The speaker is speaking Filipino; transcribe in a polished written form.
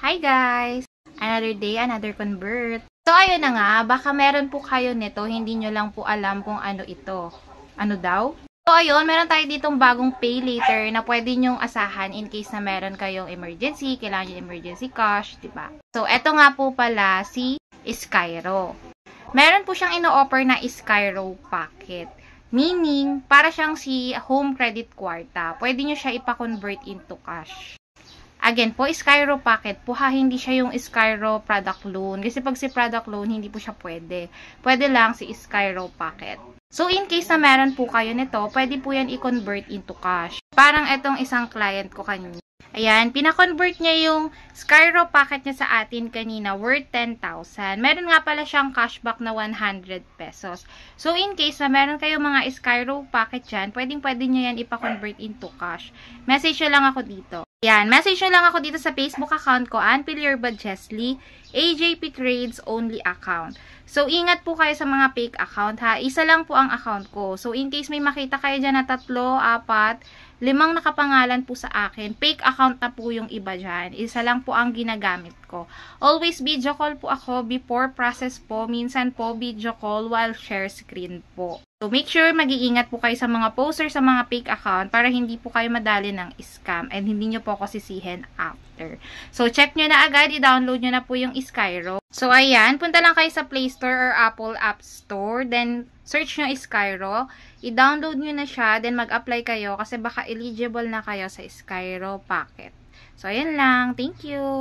Hi guys! Another day, another convert. So ayun na nga, baka meron po kayo nito, hindi nyo lang po alam kung ano ito. Ano daw? So ayun, meron tayo ditong bagong pay later na pwede nyong asahan in case na meron kayong emergency, kailangan yung emergency cash, diba? So eto nga po pala si Skyro. Meron po siyang ino-offer na Skyro Pocket. Meaning, para siyang si home credit kwarta. Pwede nyo siya ipa-convert into cash. Again po, Skyro Pocket po ha, hindi siya yung Skyro product loan. Kasi pag si product loan, hindi po siya pwede. Pwede lang si Skyro Pocket. So, in case na meron po kayo nito, pwede po yan i-convert into cash. Parang etong isang client ko kanina. Ayan, pina-convert niya yung Skyro Pocket niya sa atin kanina worth 10,000. Meron nga pala siyang cashback na 100 pesos. So, in case na meron kayong mga Skyro Pocket dyan, pwedeng-pwede nyo yan ipa-convert into cash. Message nyo lang ako dito. Ayan, message nyo lang ako dito sa Facebook account ko, Anpilierba Jesly, AJP Trades Only account. So, ingat po kayo sa mga fake account ha. Isa lang po ang account ko. So, in case may makita kayo dyan na 3, 4, 5 nakapangalan po sa akin. Fake account na po yung iba dyan. Isa lang po ang ginagamit ko. Always video call po ako before process po. Minsan po video call while share screen po. So, make sure mag-iingat po kayo sa mga poster sa mga fake account para hindi po kayo madali ng scam and hindi nyo po ako sisihin after. So, check nyo na agad. I-download nyo na po yung Skyro. So, ayan. Punta lang kayo sa Play Store or Apple App Store. Then, search nyo Skyro. I-download nyo na siya. Then, mag-apply kayo kasi baka eligible na kayo sa Skyro Pocket. So, ayan lang. Thank you!